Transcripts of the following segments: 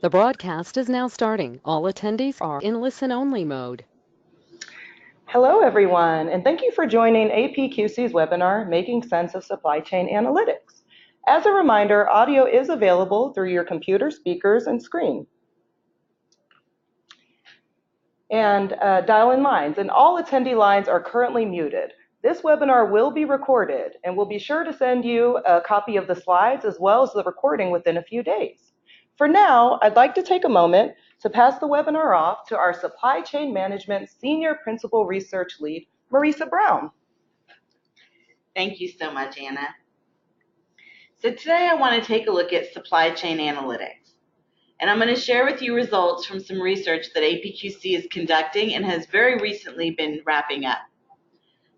The broadcast is now starting. All attendees are in listen-only mode. Hello, everyone, and thank you for joining APQC's webinar, Making Sense of Supply Chain Analytics. As a reminder, audio is available through your computer speakers and screen. And dial-in lines, and all attendee lines are currently muted. This webinar will be recorded, and we'll be sure to send you a copy of the slides as well as the recording within a few days. For now, I'd like to take a moment to pass the webinar off to our Supply Chain Management Senior Principal Research Lead, Marisa Brown. Thank you so much, Anna. So today I want to take a look at supply chain analytics. And I'm going to share with you results from some research that APQC is conducting and has very recently been wrapping up.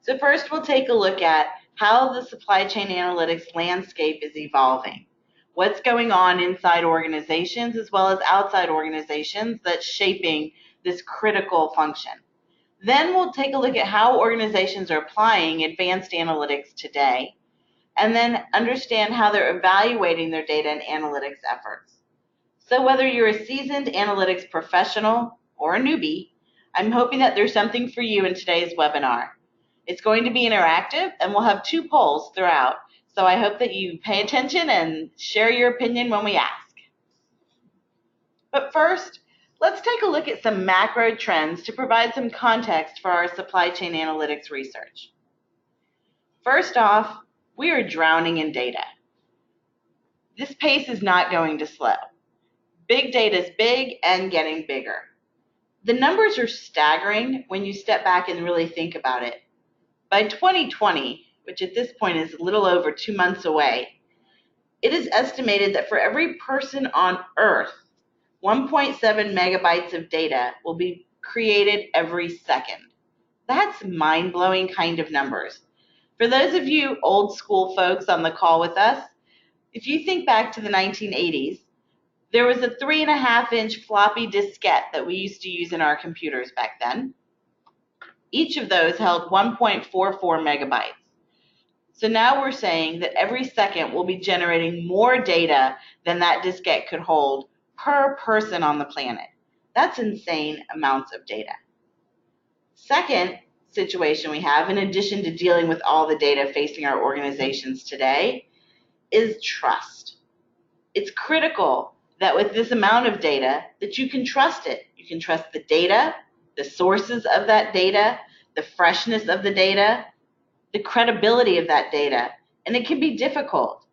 So first we'll take a look at how the supply chain analytics landscape is evolving. What's going on inside organizations as well as outside organizations that's shaping this critical function. Then we'll take a look at how organizations are applying advanced analytics today, and then understand how they're evaluating their data and analytics efforts. So whether you're a seasoned analytics professional or a newbie, I'm hoping that there's something for you in today's webinar. It's going to be interactive, and we'll have 2 polls throughout, so I hope that you pay attention and share your opinion when we ask. But first, let's take a look at some macro trends to provide some context for our supply chain analytics research. First off, we are drowning in data. This pace is not going to slow. Big data is big and getting bigger. The numbers are staggering when you step back and really think about it. By 2020, which at this point is a little over 2 months away, it is estimated that for every person on Earth, 1.7 megabytes of data will be created every second. That's mind-blowing kind of numbers. For those of you old school folks on the call with us, if you think back to the 1980s, there was a 3.5-inch floppy diskette that we used to use in our computers back then. Each of those held 1.44 megabytes. So now we're saying that every second we'll be generating more data than that diskette could hold per person on the planet. That's insane amounts of data. Second situation we have, in addition to dealing with all the data facing our organizations today, is trust. It's critical that with this amount of data that you can trust it. You can trust the data, the sources of that data, the freshness of the data, the credibility of that data, and it can be difficult.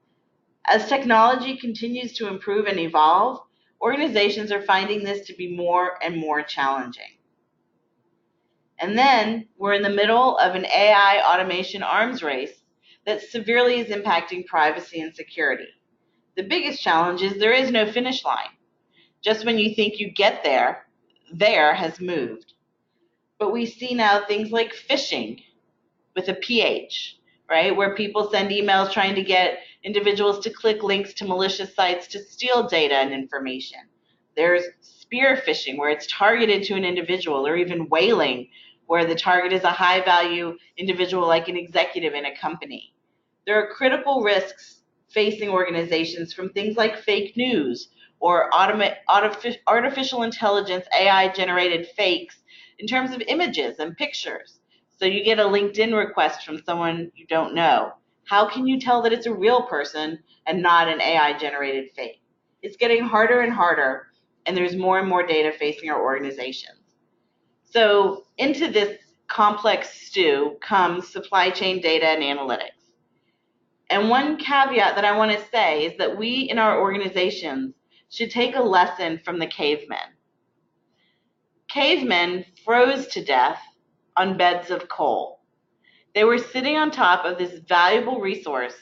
As technology continues to improve and evolve, organizations are finding this to be more and more challenging. And then we're in the middle of an AI automation arms race that severely is impacting privacy and security. The biggest challenge is there is no finish line. Just when you think you get there, there has moved. But we see now things like phishing with a PH, right, where people send emails trying to get individuals to click links to malicious sites to steal data and information. There's spear phishing, where it's targeted to an individual, or even whaling, where the target is a high-value individual like an executive in a company. There are critical risks facing organizations from things like fake news or artificial intelligence, AI-generated fakes in terms of images and pictures. So you get a LinkedIn request from someone you don't know. How can you tell that it's a real person and not an AI-generated fake? It's getting harder and harder, and there's more and more data facing our organizations. So into this complex stew comes supply chain data and analytics. And one caveat that I want to say is that we in our organizations should take a lesson from the cavemen. Cavemen froze to death on beds of coal. They were sitting on top of this valuable resource,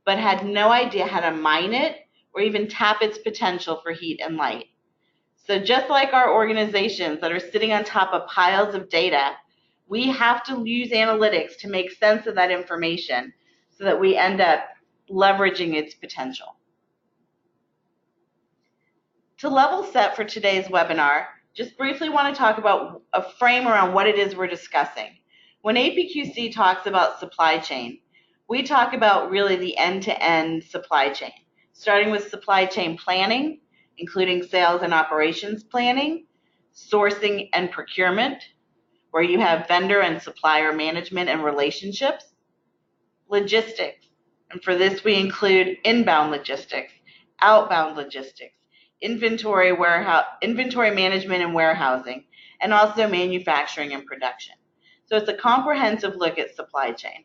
but had no idea how to mine it or even tap its potential for heat and light. So just like our organizations that are sitting on top of piles of data, we have to use analytics to make sense of that information so that we end up leveraging its potential. To level set for today's webinar, just briefly want to talk about a frame around what it is we're discussing. When APQC talks about supply chain, we talk about really the end-to-end supply chain, starting with supply chain planning, including sales and operations planning, sourcing and procurement, where you have vendor and supplier management and relationships, logistics, and for this we include inbound logistics, outbound logistics, inventory management and warehousing, and also manufacturing and production. So it's a comprehensive look at supply chain.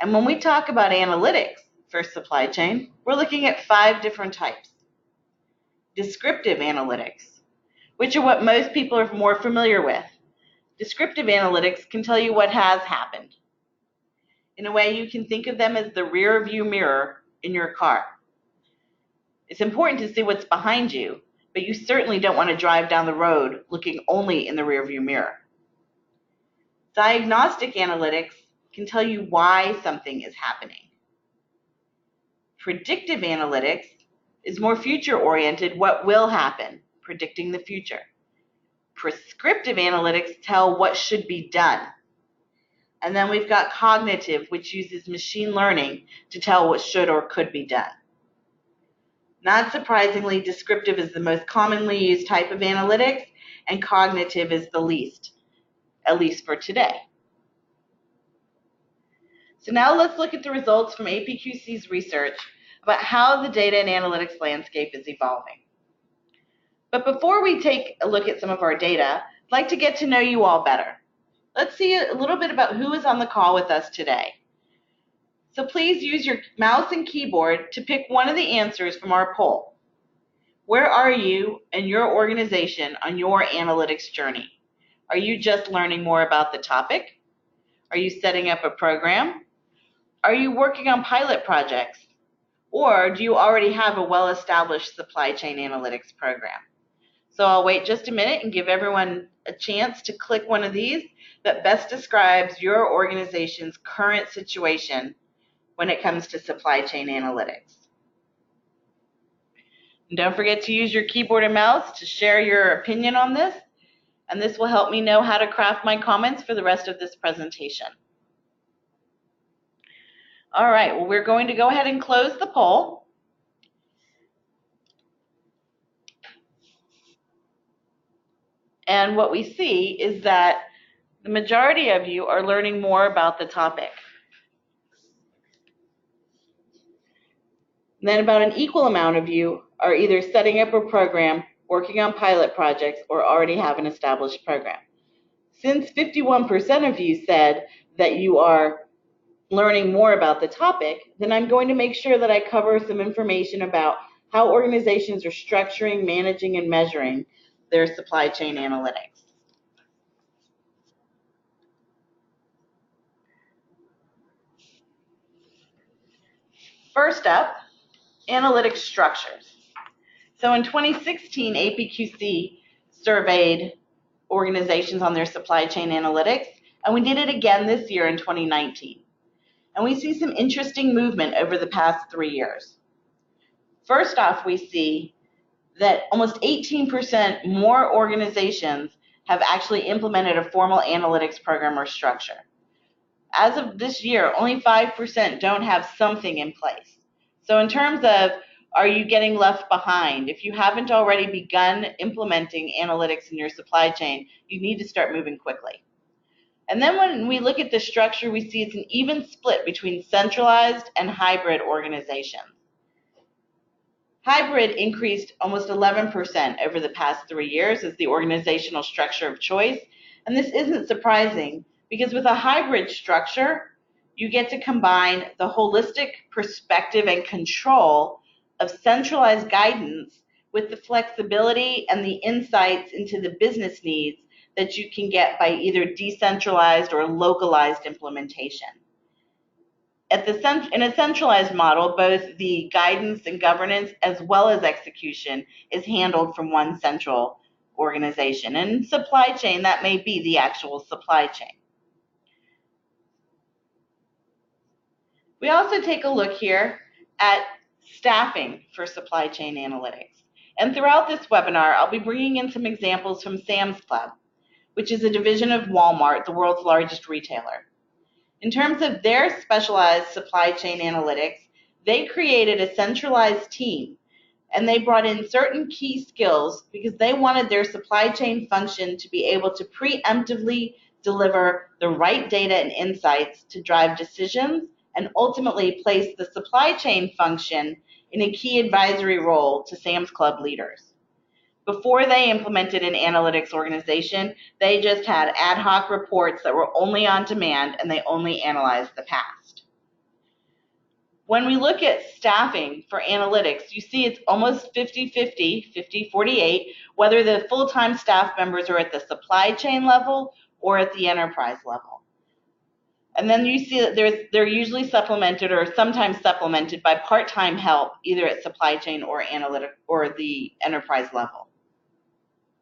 And when we talk about analytics for supply chain, we're looking at 5 different types. Descriptive analytics, which are what most people are more familiar with. Descriptive analytics can tell you what has happened. In a way, you can think of them as the rear view mirror in your car. It's important to see what's behind you, but you certainly don't want to drive down the road looking only in the rear view mirror. Diagnostic analytics can tell you why something is happening. Predictive analytics is more future-oriented, what will happen, predicting the future. Prescriptive analytics tell what should be done. And then we've got cognitive, which uses machine learning to tell what should or could be done. Not surprisingly, descriptive is the most commonly used type of analytics, and cognitive is the least, at least for today. So now let's look at the results from APQC's research about how the data and analytics landscape is evolving. But before we take a look at some of our data, I'd like to get to know you all better. Let's see a little bit about who is on the call with us today. So please use your mouse and keyboard to pick one of the answers from our poll. Where are you and your organization on your analytics journey? Are you just learning more about the topic? Are you setting up a program? Are you working on pilot projects? Or do you already have a well-established supply chain analytics program? So I'll wait just a minute and give everyone a chance to click one of these that best describes your organization's current situation when it comes to supply chain analytics. And don't forget to use your keyboard and mouse to share your opinion on this, and this will help me know how to craft my comments for the rest of this presentation. All right, well, we're going to go ahead and close the poll. And what we see is that the majority of you are learning more about the topic. And then about an equal amount of you are either setting up a program, working on pilot projects, or already have an established program. Since 51% of you said that you are learning more about the topic, then I'm going to make sure that I cover some information about how organizations are structuring, managing, and measuring their supply chain analytics. First up, analytics structures. So in 2016, APQC surveyed organizations on their supply chain analytics, and we did it again this year in 2019. And we see some interesting movement over the past 3 years. First off, we see that almost 18% more organizations have actually implemented a formal analytics program or structure. As of this year, only 5% don't have something in place. So in terms of, are you getting left behind? If you haven't already begun implementing analytics in your supply chain, you need to start moving quickly. And then when we look at the structure, we see it's an even split between centralized and hybrid organizations. Hybrid increased almost 11% over the past 3 years as the organizational structure of choice. And this isn't surprising because with a hybrid structure, you get to combine the holistic perspective and control of centralized guidance with the flexibility and the insights into the business needs that you can get by either decentralized or localized implementation. In a centralized model, both the guidance and governance as well as execution is handled from one central organization. And in supply chain, that may be the actual supply chain. We also take a look here at staffing for supply chain analytics. And throughout this webinar, I'll be bringing in some examples from Sam's Club, which is a division of Walmart, the world's largest retailer. In terms of their specialized supply chain analytics, they created a centralized team And they brought in certain key skills because they wanted their supply chain function to be able to preemptively deliver the right data and insights to drive decisions and ultimately place the supply chain function in a key advisory role to Sam's Club leaders. Before they implemented an analytics organization, they just had ad hoc reports that were only on demand and they only analyzed the past. When we look at staffing for analytics, you see it's almost 50-50, 50-48, whether the full-time staff members are at the supply chain level or at the enterprise level. And then you see that they're usually supplemented or sometimes supplemented by part-time help, either at supply chain or analytic or the enterprise level.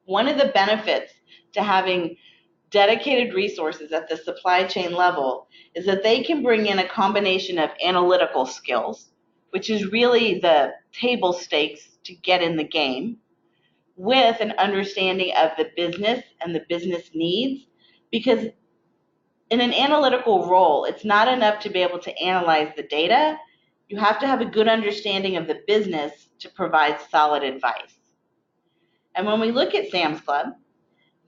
One of the benefits to having dedicated resources at the supply chain level is that they can bring in a combination of analytical skills, which is really the table stakes to get in the game, with an understanding of the business and the business needs, because in an analytical role, it's not enough to be able to analyze the data. You have to have a good understanding of the business to provide solid advice. And when we look at Sam's Club,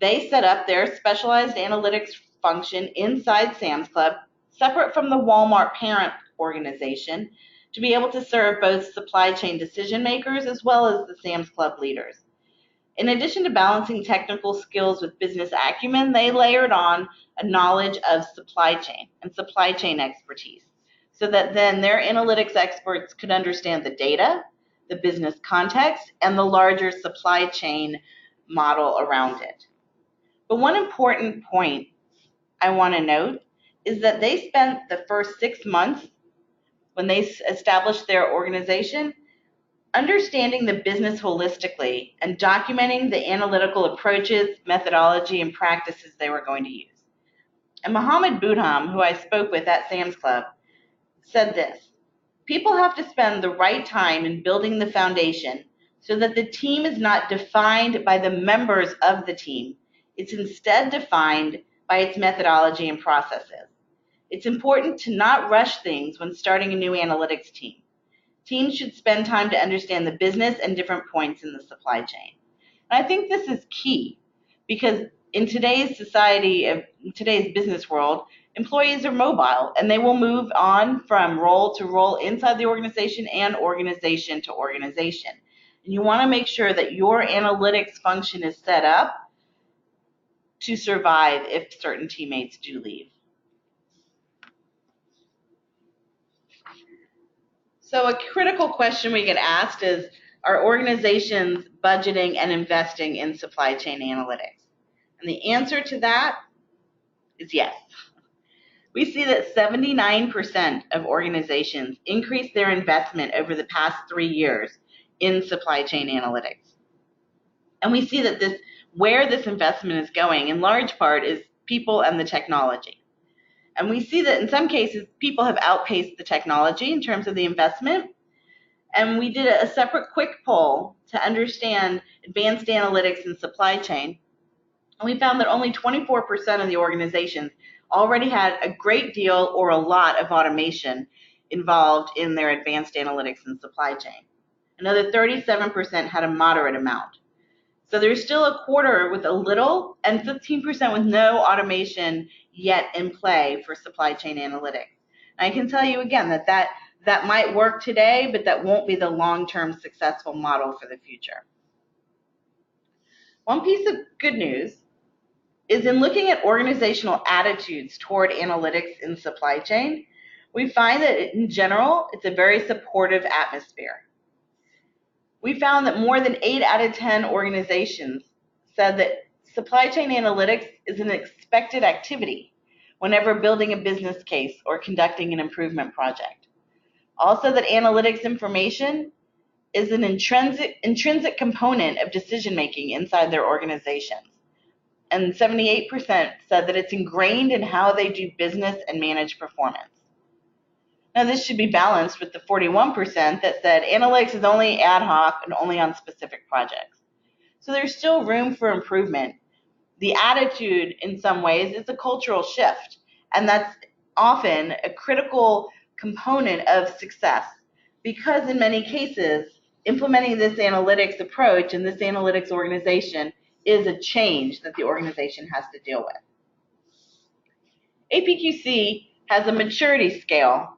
they set up their specialized analytics function inside Sam's Club, separate from the Walmart parent organization, to be able to serve both supply chain decision makers as well as the Sam's Club leaders. In addition to balancing technical skills with business acumen, they layered on a knowledge of supply chain and supply chain expertise, so that then their analytics experts could understand the data, the business context, and the larger supply chain model around it. But one important point I want to note is that they spent the first 6 months when they established their organization understanding the business holistically and documenting the analytical approaches, methodology, and practices they were going to use. And Mohammed Budham, who I spoke with at Sam's Club, said this: people have to spend the right time in building the foundation so that the team is not defined by the members of the team. It's instead defined by its methodology and processes. It's important to not rush things when starting a new analytics team. Teams should spend time to understand the business and different points in the supply chain. And I think this is key because in today's society, in today's business world, employees are mobile and they will move on from role to role inside the organization and organization to organization. And you want to make sure that your analytics function is set up to survive if certain teammates do leave. So a critical question we get asked is, are organizations budgeting and investing in supply chain analytics? And the answer to that is yes. We see that 79% of organizations increased their investment over the past 3 years in supply chain analytics. And we see that where this investment is going in large part is people and the technology. And we see that in some cases, people have outpaced the technology in terms of the investment. And we did a separate quick poll to understand advanced analytics in supply chain. And we found that only 24% of the organizations already had a great deal or a lot of automation involved in their advanced analytics in supply chain. Another 37% had a moderate amount. So there's still a quarter with a little and 15% with no automation yet in play for supply chain analytics. And I can tell you again that might work today, but that won't be the long-term successful model for the future. One piece of good news is in looking at organizational attitudes toward analytics in supply chain, we find that in general, it's a very supportive atmosphere. We found that more than 8 out of 10 organizations said that supply chain analytics is an expected activity whenever building a business case or conducting an improvement project. Also, that analytics information is an intrinsic component of decision-making inside their organizations. And 78% said that it's ingrained in how they do business and manage performance. Now, this should be balanced with the 41% that said analytics is only ad hoc and only on specific projects. So there's still room for improvement. The attitude, in some ways, is a cultural shift, and that's often a critical component of success because in many cases, implementing this analytics approach and this analytics organization is a change that the organization has to deal with. APQC has a maturity scale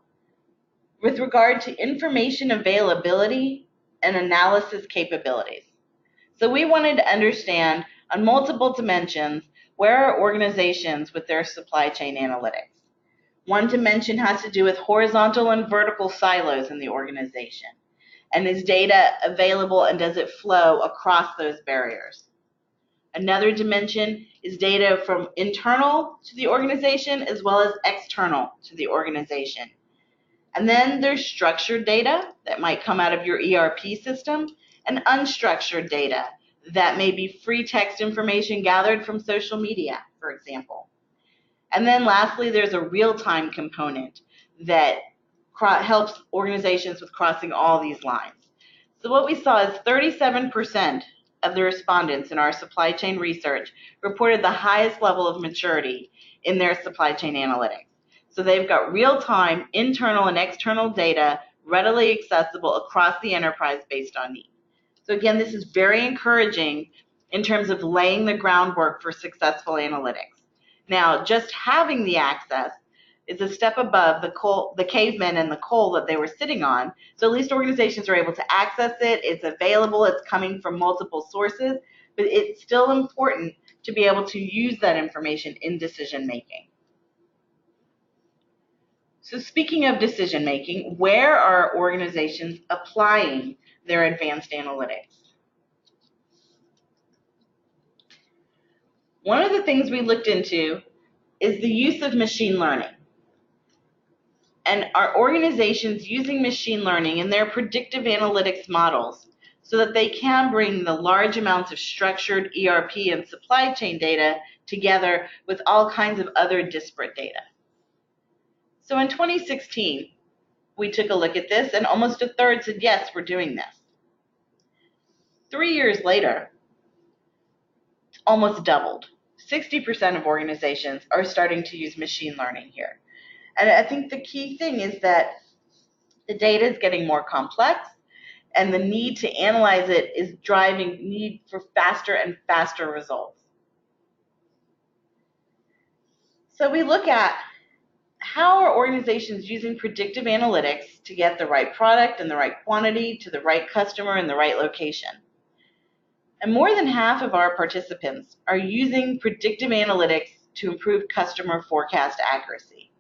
with regard to information availability and analysis capabilities. So we wanted to understand on multiple dimensions where are organizations with their supply chain analytics. One dimension has to do with horizontal and vertical silos in the organization. And is data available and does it flow across those barriers? Another dimension is data from internal to the organization as well as external to the organization. And then there's structured data that might come out of your ERP system and unstructured data that may be free text information gathered from social media, for example. And then lastly, there's a real-time component that helps organizations with crossing all these lines. So what we saw is 37% of the respondents in our supply chain research reported the highest level of maturity in their supply chain analytics. So they've got real-time internal and external data readily accessible across the enterprise based on need. So again, this is very encouraging in terms of laying the groundwork for successful analytics. Now, just having the access is a step above the cavemen and the coal that they were sitting on. So at least organizations are able to access it. It's available. It's coming from multiple sources. But it's still important to be able to use that information in decision making. So speaking of decision making, where are organizations applying their advanced analytics? One of the things we looked into is the use of machine learning. And are organizations using machine learning in their predictive analytics models so that they can bring the large amounts of structured ERP and supply chain data together with all kinds of other disparate data? So in 2016, we took a look at this, and almost a third said, yes, we're doing this. 3 years later, it's almost doubled. 60% of organizations are starting to use machine learning here. And I think the key thing is that the data is getting more complex, and the need to analyze it is driving need for faster and faster results. So we look at how are organizations using predictive analytics to get the right product and the right quantity to the right customer in the right location. And more than half of our participants are using predictive analytics to improve customer forecast accuracy.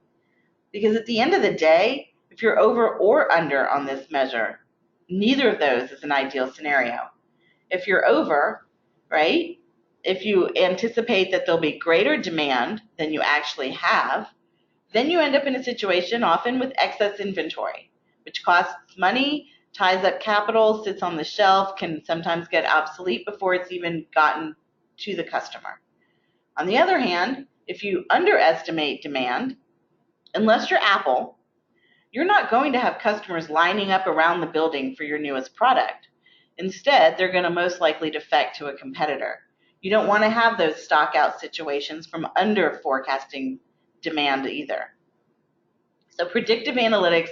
Because at the end of the day, if you're over or under on this measure, neither of those is an ideal scenario. If you're over, right, if you anticipate that there'll be greater demand than you actually have, then you end up in a situation often with excess inventory, which costs money, ties up capital, sits on the shelf, can sometimes get obsolete before it's even gotten to the customer. On the other hand, if you underestimate demand, unless you're Apple, you're not going to have customers lining up around the building for your newest product. Instead, they're going to most likely defect to a competitor. You don't want to have those stock out situations from under forecasting demand either. So predictive analytics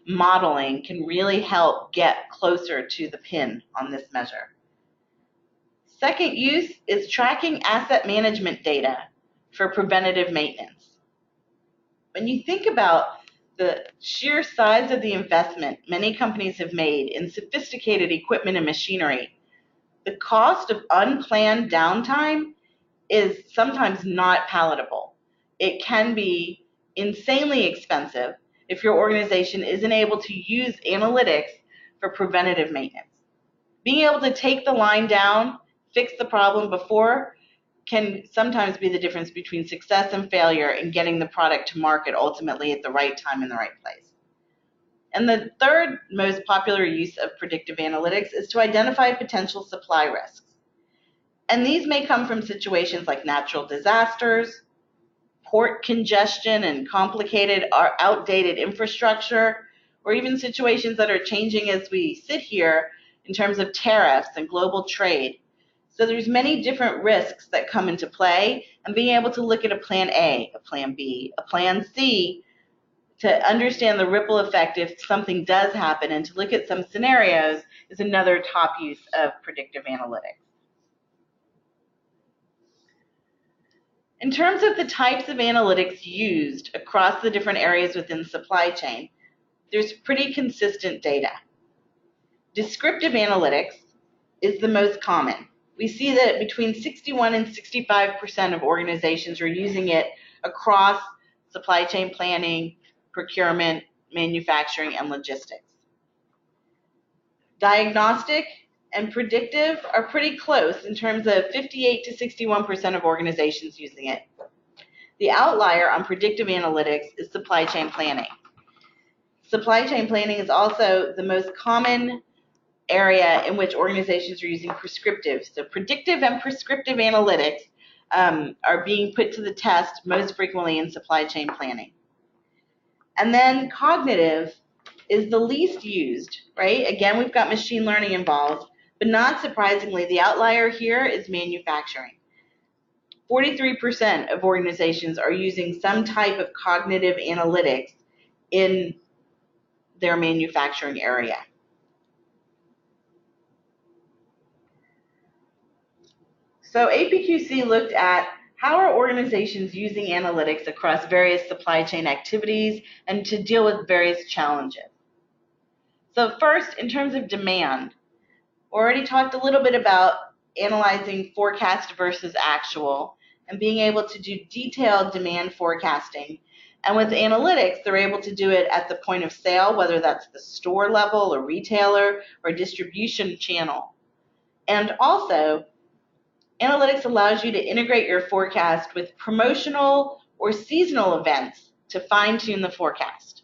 modeling can really help get closer to the pin on this measure. Second use is tracking asset management data for preventative maintenance. When you think about the sheer size of the investment many companies have made in sophisticated equipment and machinery, the cost of unplanned downtime is sometimes not palatable. It can be insanely expensive if your organization isn't able to use analytics for preventative maintenance. Being able to take the line down, fix the problem before, can sometimes be the difference between success and failure in getting the product to market ultimately at the right time in the right place. And the third most popular use of predictive analytics is to identify potential supply risks. And these may come from situations like natural disasters, port congestion and complicated or outdated infrastructure, or even situations that are changing as we sit here in terms of tariffs and global trade. So there's many different risks that come into play, and being able to look at a plan A, a plan B, a plan C to understand the ripple effect if something does happen and to look at some scenarios is another top use of predictive analytics. In terms of the types of analytics used across the different areas within supply chain, there's pretty consistent data. Descriptive analytics is the most common. We see that between 61 and 65% of organizations are using it across supply chain planning, procurement, manufacturing, and logistics. Diagnostic and predictive are pretty close in terms of 58 to 61% of organizations using it. The outlier on predictive analytics is supply chain planning. Supply chain planning is also the most common area in which organizations are using prescriptive. So predictive and prescriptive analytics are being put to the test most frequently in supply chain planning. And then cognitive is the least used, right? Again, we've got machine learning involved, but not surprisingly, the outlier here is manufacturing. 43% of organizations are using some type of cognitive analytics in their manufacturing area. So APQC looked at how are organizations using analytics across various supply chain activities and to deal with various challenges. So first, in terms of demand, we already talked a little bit about analyzing forecast versus actual and being able to do detailed demand forecasting. And with analytics, they're able to do it at the point of sale, whether that's the store level or retailer or distribution channel. And also, analytics allows you to integrate your forecast with promotional or seasonal events to fine-tune the forecast.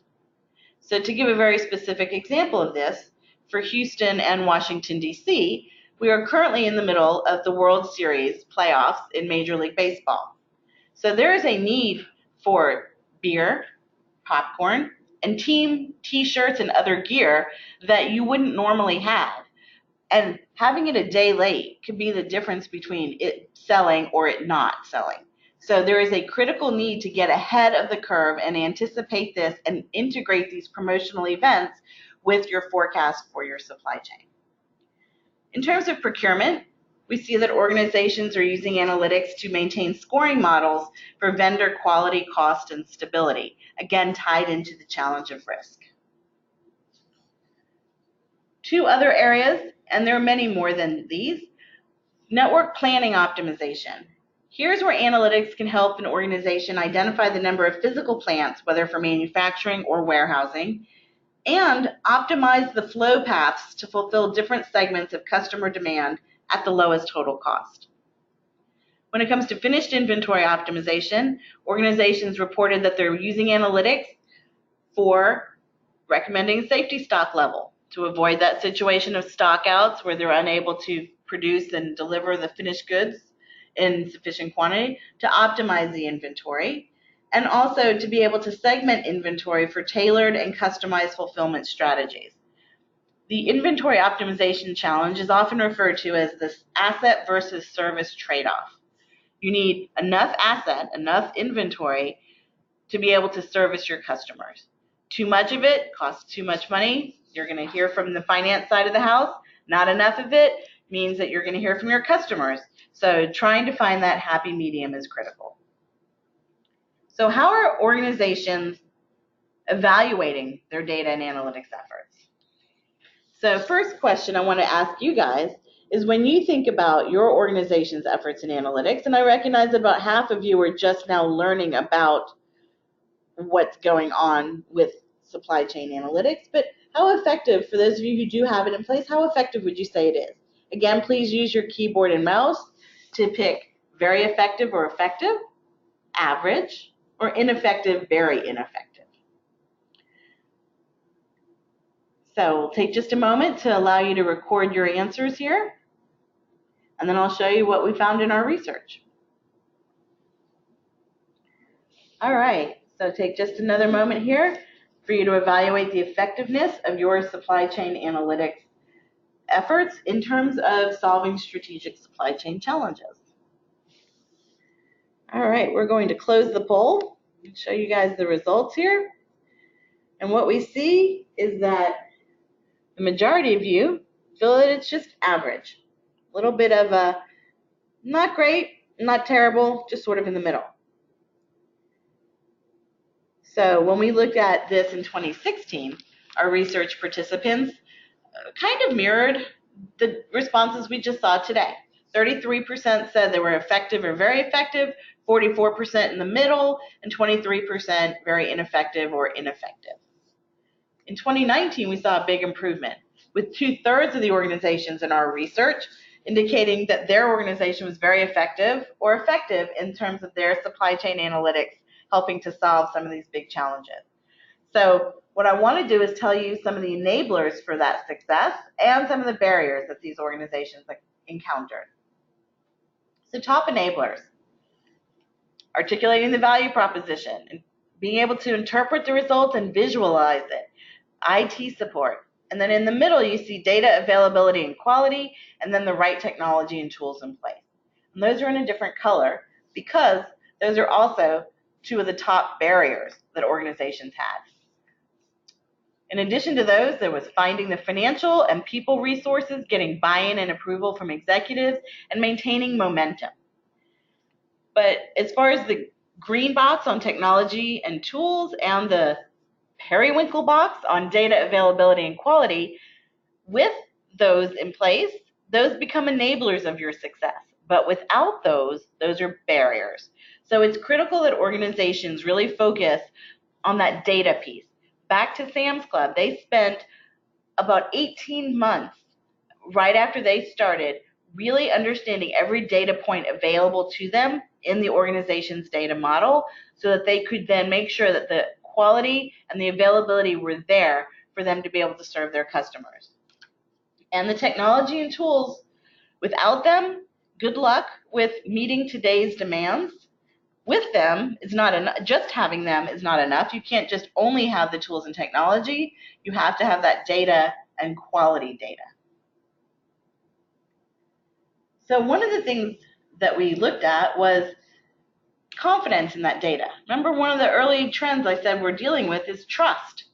So to give a very specific example of this, for Houston and Washington, D.C., we are currently in the middle of the World Series playoffs in Major League Baseball. So there is a need for beer, popcorn, and team t-shirts and other gear that you wouldn't normally have. And having it a day late could be the difference between it selling or it not selling. So there is a critical need to get ahead of the curve and anticipate this and integrate these promotional events with your forecast for your supply chain. In terms of procurement, we see that organizations are using analytics to maintain scoring models for vendor quality, cost, and stability, again tied into the challenge of risk. Two other areas, and there are many more than these, network planning optimization. Here's where analytics can help an organization identify the number of physical plants, whether for manufacturing or warehousing, and optimize the flow paths to fulfill different segments of customer demand at the lowest total cost. When it comes to finished inventory optimization, organizations reported that they're using analytics for recommending safety stock level to avoid that situation of stockouts where they're unable to produce and deliver the finished goods in sufficient quantity, to optimize the inventory, and also to be able to segment inventory for tailored and customized fulfillment strategies. The inventory optimization challenge is often referred to as this asset versus service trade-off. You need enough asset, enough inventory to be able to service your customers. Too much of it costs too much money. You're going to hear from the finance side of the house. Not enough of it means that you're going to hear from your customers. So trying to find that happy medium is critical. So how are organizations evaluating their data and analytics efforts? So first question I want to ask you guys is, when you think about your organization's efforts in analytics, and I recognize that about half of you are just now learning about what's going on with supply chain analytics, but how effective, for those of you who do have it in place, how effective would you say it is? Again, please use your keyboard and mouse to pick very effective or effective, average, or ineffective, very ineffective. So we'll take just a moment to allow you to record your answers here, and then I'll show you what we found in our research. All right, so take just another moment here for you to evaluate the effectiveness of your supply chain analytics efforts in terms of solving strategic supply chain challenges. All right, we're going to close the poll and show you guys the results here. And what we see is that the majority of you feel that it's just average. A little bit of a not great, not terrible, just sort of in the middle. So when we looked at this in 2016, our research participants kind of mirrored the responses we just saw today. 33% said they were effective or very effective, 44% in the middle, and 23% very ineffective or ineffective. In 2019, we saw a big improvement, with 2/3 of the organizations in our research indicating that their organization was very effective or effective in terms of their supply chain analytics, helping to solve some of these big challenges. So what I want to do is tell you some of the enablers for that success and some of the barriers that these organizations encountered. So top enablers: articulating the value proposition and being able to interpret the results and visualize it, IT support. And then in the middle, you see data availability and quality, and then the right technology and tools in place. And those are in a different color because those are also two of the top barriers that organizations had. In addition to those, there was finding the financial and people resources, getting buy-in and approval from executives, and maintaining momentum. But as far as the green box on technology and tools and the periwinkle box on data availability and quality, with those in place, those become enablers of your success. But without those are barriers. So it's critical that organizations really focus on that data piece. Back to Sam's Club, they spent about 18 months right after they started really understanding every data point available to them in the organization's data model so that they could then make sure that the quality and the availability were there for them to be able to serve their customers. And the technology and tools, without them, good luck with meeting today's demands. With them, it's not enough. Just having them is not enough. You can't just only have the tools and technology. You have to have that data and quality data. So one of the things that we looked at was confidence in that data. Remember, one of the early trends I said we're dealing with is trust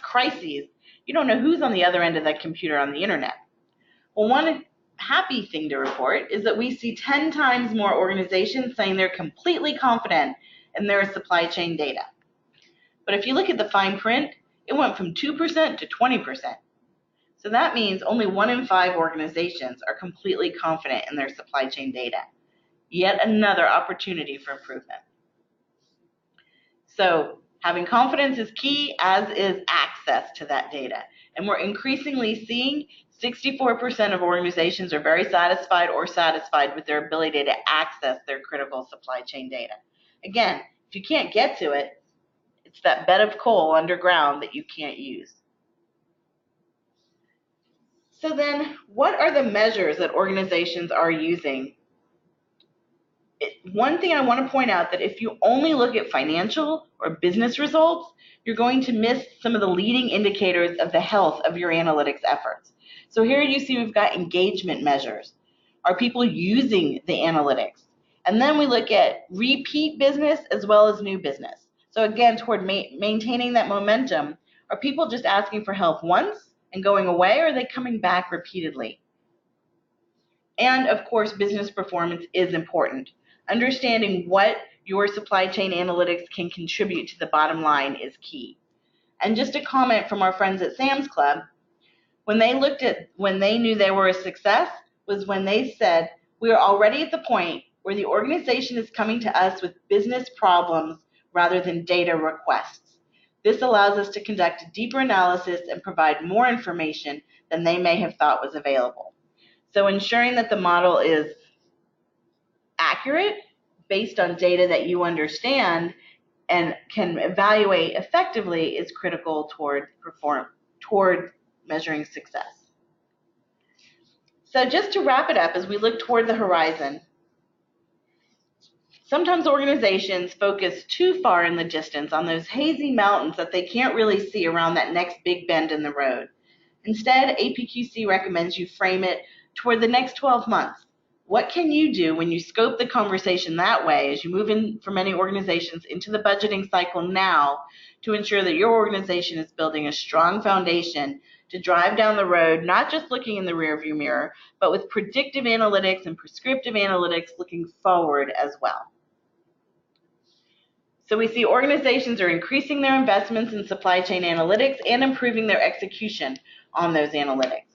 crises. You don't know who's on the other end of that computer on the internet. Well, one happy thing to report is that we see 10 times more organizations saying they're completely confident in their supply chain data. But if you look at the fine print, it went from 2% to 20%. So that means only 1 in 5 organizations are completely confident in their supply chain data. Yet another opportunity for improvement. So having confidence is key, as is access to that data. And we're increasingly seeing 64% of organizations are very satisfied or satisfied with their ability to access their critical supply chain data. Again, if you can't get to it, it's that bed of coal underground that you can't use. So then, what are the measures that organizations are using? One thing I want to point out, that if you only look at financial or business results, you're going to miss some of the leading indicators of the health of your analytics efforts. So here you see we've got engagement measures. Are people using the analytics? And then we look at repeat business as well as new business. So again, toward maintaining that momentum, are people just asking for help once and going away, or are they coming back repeatedly? And of course, business performance is important. Understanding what your supply chain analytics can contribute to the bottom line is key. And just a comment from our friends at Sam's Club, when they knew they were a success was when they said, we are already at the point where the organization is coming to us with business problems rather than data requests. This allows us to conduct a deeper analysis and provide more information than they may have thought was available. So ensuring that the model is accurate, based on data that you understand and can evaluate effectively, is critical toward measuring success. So just to wrap it up, as we look toward the horizon, sometimes organizations focus too far in the distance on those hazy mountains that they can't really see around that next big bend in the road. Instead, APQC recommends you frame it toward the next 12 months. What can you do when you scope the conversation that way as you move in for many organizations into the budgeting cycle now to ensure that your organization is building a strong foundation to drive down the road, not just looking in the rearview mirror, but with predictive analytics and prescriptive analytics looking forward as well? So we see organizations are increasing their investments in supply chain analytics and improving their execution on those analytics.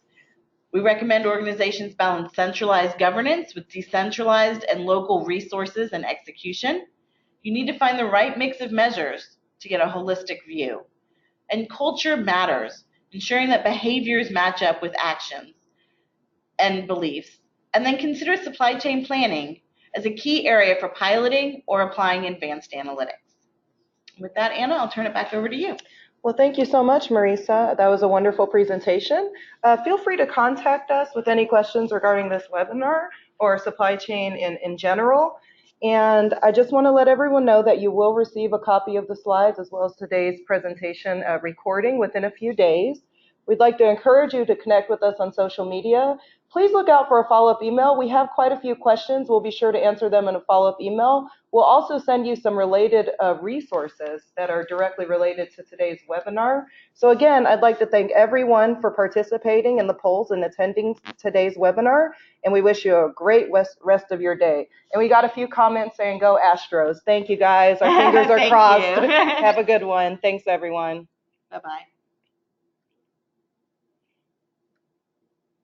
We recommend organizations balance centralized governance with decentralized and local resources and execution. You need to find the right mix of measures to get a holistic view. And culture matters, ensuring that behaviors match up with actions and beliefs. And then consider supply chain planning as a key area for piloting or applying advanced analytics. With that, Anna, I'll turn it back over to you. Well, thank you so much, Marisa. That was a wonderful presentation. Feel free to contact us with any questions regarding this webinar or supply chain in general. And I just want to let everyone know that you will receive a copy of the slides as well as today's presentation recording within a few days. We'd like to encourage you to connect with us on social media. Please look out for a follow-up email. We have quite a few questions. We'll be sure to answer them in a follow-up email. We'll also send you some related resources that are directly related to today's webinar. So again, I'd like to thank everyone for participating in the polls and attending today's webinar, and we wish you a great rest of your day. And we got a few comments saying, go Astros. Thank you, guys. Our fingers are crossed. Have a good one. Thanks, everyone. Bye-bye.